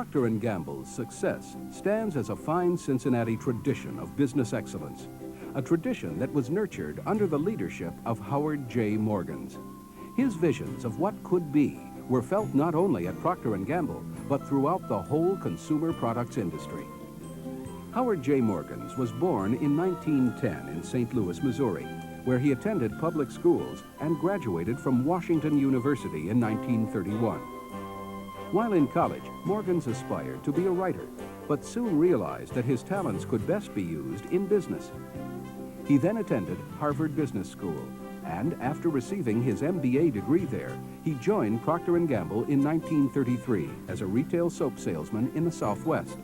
Procter & Gamble's success stands as a fine Cincinnati tradition of business excellence, a tradition that was nurtured under the leadership of Howard J. Morgens. His visions of what could be were felt not only at Procter & Gamble, but throughout the whole consumer products industry. Howard J. Morgens was born in 1910 in St. Louis, Missouri, where he attended public schools and graduated from Washington University in 1931. While in college, Morgens aspired to be a writer, but soon realized that his talents could best be used in business. He then attended Harvard Business School, and after receiving his MBA degree there, he joined Procter & Gamble in 1933 as a retail soap salesman in the Southwest.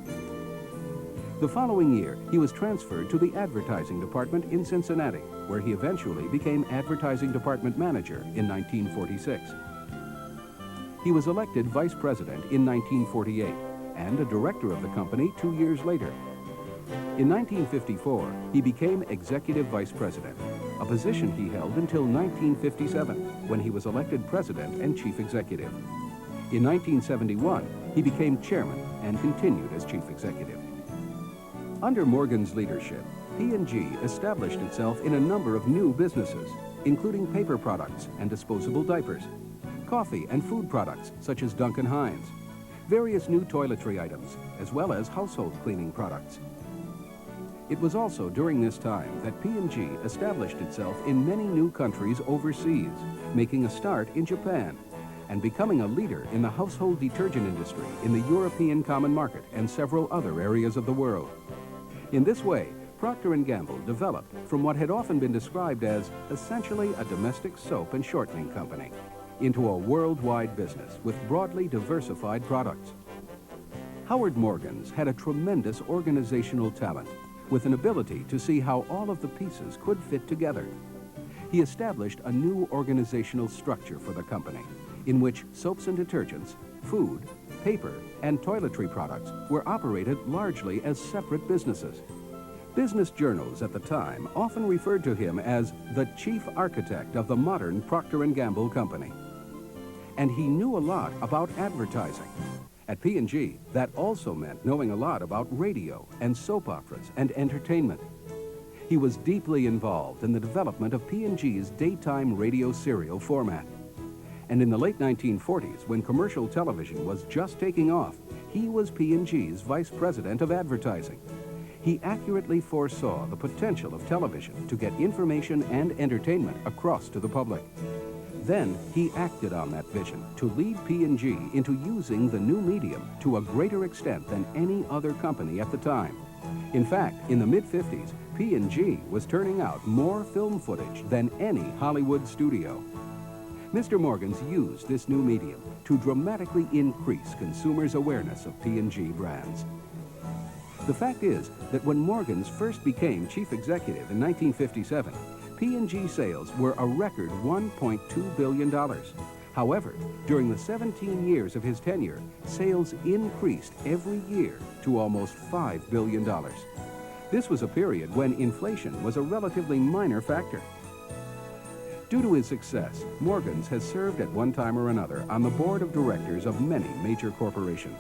The following year, he was transferred to the advertising department in Cincinnati, where he eventually became advertising department manager in 1946. He was elected vice president in 1948 and a director of the company 2 years later. In 1954, he became executive vice president, a position he held until 1957, when he was elected president and chief executive. In 1971, he became chairman and continued as chief executive. Under Morgens' leadership, P&G established itself in a number of new businesses, including paper products and disposable diapers, coffee and food products such as Duncan Hines, various new toiletry items, as well as household cleaning products. It was also during this time that P&G established itself in many new countries overseas, making a start in Japan and becoming a leader in the household detergent industry in the European common market and several other areas of the world. In this way, Procter & Gamble developed from what had often been described as essentially a domestic soap and shortening company into a worldwide business with broadly diversified products. Howard Morgens had a tremendous organizational talent with an ability to see how all of the pieces could fit together. He established a new organizational structure for the company in which soaps and detergents, food, paper, and toiletry products were operated largely as separate businesses. Business journals at the time often referred to him as the chief architect of the modern Procter & Gamble company. And he knew a lot about advertising. At P&G, that also meant knowing a lot about radio and soap operas and entertainment. He was deeply involved in the development of P&G's daytime radio serial format. And in the late 1940s, when commercial television was just taking off, he was P&G's vice president of advertising. He accurately foresaw the potential of television to get information and entertainment across to the public. Then he acted on that vision to lead P&G into using the new medium to a greater extent than any other company at the time. In fact, in the mid-50s, P&G was turning out more film footage than any Hollywood studio. Mr. Morgens used this new medium to dramatically increase consumers' awareness of P&G brands. The fact is that when Morgens first became chief executive in 1957, P&G sales were a record $1.2 billion. However, during the 17 years of his tenure, sales increased every year to almost $5 billion. This was a period when inflation was a relatively minor factor. Due to his success, Morgens has served at one time or another on the board of directors of many major corporations.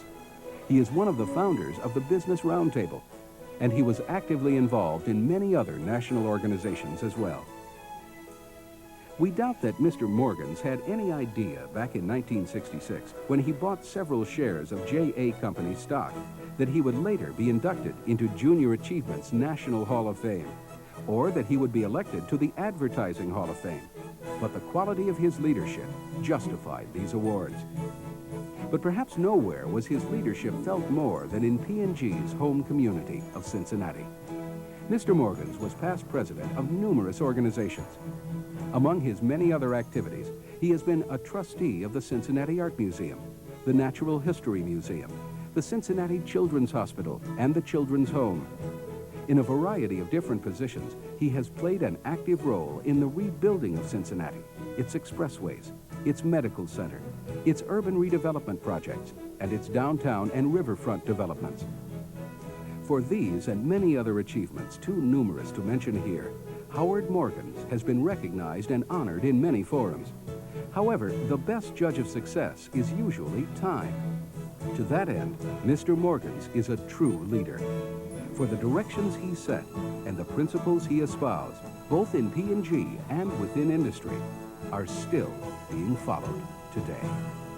He is one of the founders of the Business Roundtable, and he was actively involved in many other national organizations as well. We doubt that Mr. Morgens had any idea back in 1966, when he bought several shares of J.A. Company stock, that he would later be inducted into Junior Achievement's National Hall of Fame, or that he would be elected to the Advertising Hall of Fame. But the quality of his leadership justified these awards. But perhaps nowhere was his leadership felt more than in P&G's home community of Cincinnati. Mr. Morgens was past president of numerous organizations. Among his many other activities, he has been a trustee of the Cincinnati Art Museum, the Natural History Museum, the Cincinnati Children's Hospital, and the Children's Home. In a variety of different positions, he has played an active role in the rebuilding of Cincinnati, its expressways, its medical center, its urban redevelopment projects, and its downtown and riverfront developments. For these and many other achievements, too numerous to mention here, Howard Morgens has been recognized and honored in many forums. However, the best judge of success is usually time. To that end, Mr. Morgens is a true leader. For the directions he set and the principles he espoused, both in P&G and within industry, are still being followed today.